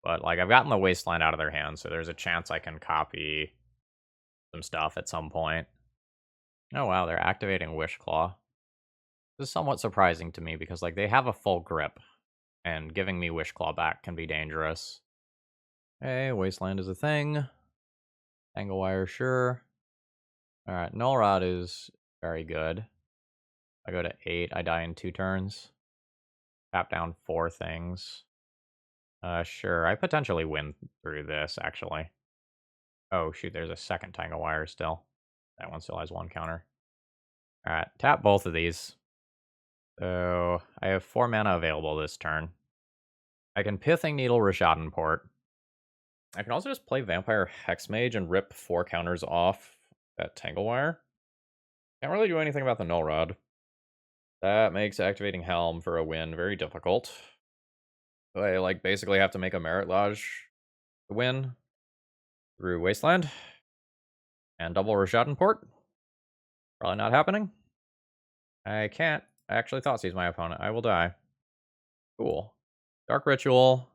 But, like, I've gotten the Wasteland out of their hands, so there's a chance I can copy some stuff at some point. Oh, wow, they're activating Wishclaw. This is somewhat surprising to me, because, like, they have a full grip, and giving me Wishclaw back can be dangerous. Hey, Wasteland is a thing. Tanglewire, sure. Alright, Null Rod is very good. I go to 8, I die in 2 turns. Tap down 4 things. Sure, I potentially win through this, actually. Oh, shoot, there's a second Tanglewire still. That one still has 1 counter. Alright, tap both of these. So, I have 4 mana available this turn. I can Pithing Needle Rishadenport. I can also just play Vampire Hexmage and rip 4 counters off that Tanglewire. Can't really do anything about the Null Rod. That makes activating Helm for a win very difficult. I, like, basically have to make a Merit Lodge to win through Wasteland. And double Rishadenport. Probably not happening. I can't. I actually thought he's my opponent. I will die. Cool. Dark Ritual.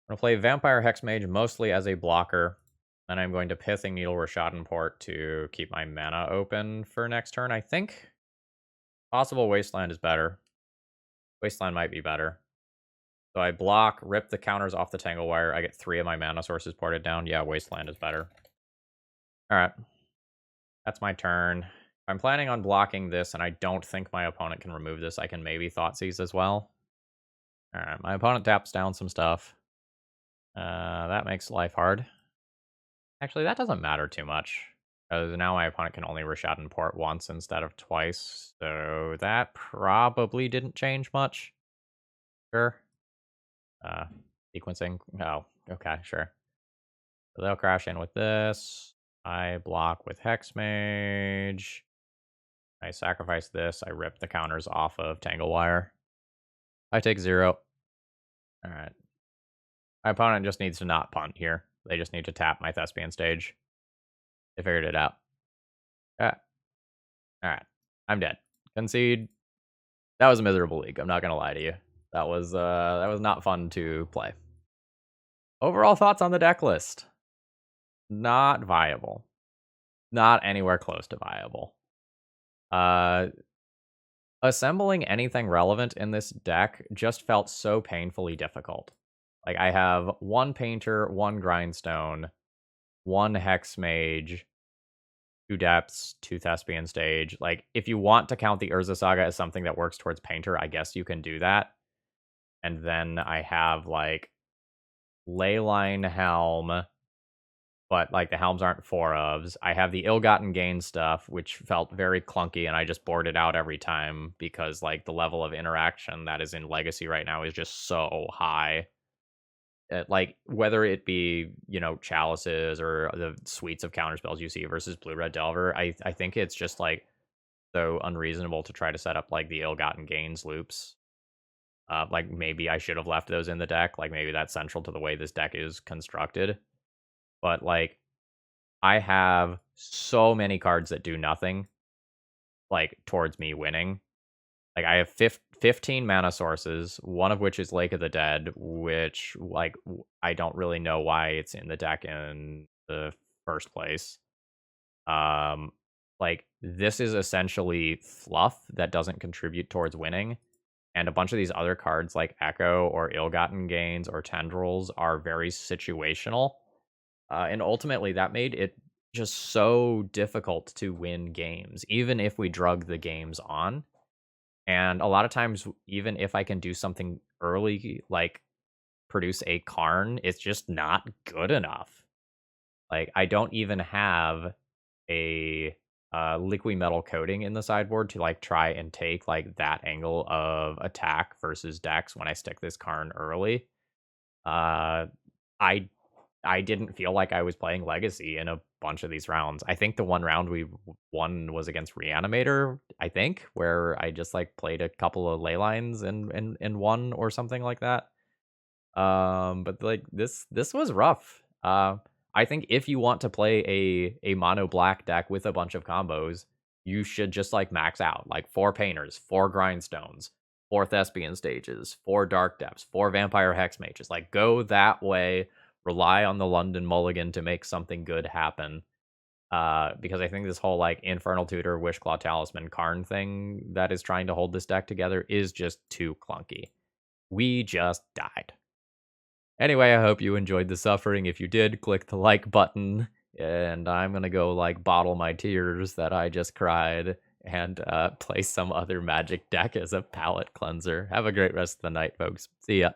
I'm going to play Vampire Hexmage mostly as a blocker. And I'm going to Pithing Needle Rishadenport to keep my mana open for next turn, I think. Possible Wasteland is better. Wasteland might be better. So I block, rip the counters off the Tanglewire. I get 3 of my mana sources ported down. Yeah, Wasteland is better. Alright. That's my turn. I'm planning on blocking this, and I don't think my opponent can remove this. I can maybe Thoughtseize as well. Alright, my opponent taps down some stuff. That makes life hard. Actually, that doesn't matter too much. Because now my opponent can only Rishadenport once instead of twice. So that probably didn't change much. Sure. Sequencing. Oh, okay, sure. So they'll crash in with this. I block with Hexmage. I sacrifice this. I rip the counters off of Tanglewire. I take 0. Alright. My opponent just needs to not punt here. They just need to tap my Thespian stage. They figured it out. Alright. I'm dead. Concede. That was a miserable league. I'm not gonna lie to you. That was not fun to play. Overall thoughts on the deck list. Not viable. Not anywhere close to viable. Assembling anything relevant in this deck just felt so painfully difficult. Like, I have 1 Painter, 1 Grindstone, 1 Hexmage, 2 Depths, 2 Thespian Stage. Like, if you want to count the Urza Saga as something that works towards Painter, I guess you can do that. And then I have, like, Leyline Helm, but like the helms aren't 4 ofs. I have the ill-gotten gain stuff, which felt very clunky, and I just board it out every time because like the level of interaction that is in Legacy right now is just so high. Like whether it be chalices or the suites of counterspells you see versus blue red delver, I think it's just like so unreasonable to try to set up like the ill-gotten gains loops. Like maybe I should have left those in the deck. Like maybe that's central to the way this deck is constructed. But like I have so many cards that do nothing, like towards me winning. Like I have 15 mana sources, one of which is Lake of the Dead, which like I don't really know why it's in the deck in the first place. Like this is essentially fluff that doesn't contribute towards winning. And a bunch of these other cards like Echo or Ill-Gotten Gains or Tendrils are very situational. And ultimately that made it just so difficult to win games, even if we drug the games on. And a lot of times, even if I can do something early, like produce a Karn, it's just not good enough. Like, I don't even have a liquid metal coating in the sideboard to like try and take like that angle of attack versus Dex when I stick this Karn early. Uh, I I didn't feel like I was playing Legacy in a bunch of these rounds. I think the one round we won was against Reanimator, I think, where I just like played a couple of ley lines and won or something like that. But like this was rough. I think if you want to play a mono black deck with a bunch of combos, you should just like max out like 4 painters, 4 grindstones, 4 Thespian stages, 4 dark depths, 4 vampire hex mages. Like go that way, rely on the London Mulligan to make something good happen. Because I think this whole like Infernal Tutor, Wishclaw Talisman, Karn thing that is trying to hold this deck together is just too clunky. We just died. Anyway, I hope you enjoyed the suffering. If you did, click the like button. And I'm going to go like bottle my tears that I just cried and play some other magic deck as a palate cleanser. Have a great rest of the night, folks. See ya.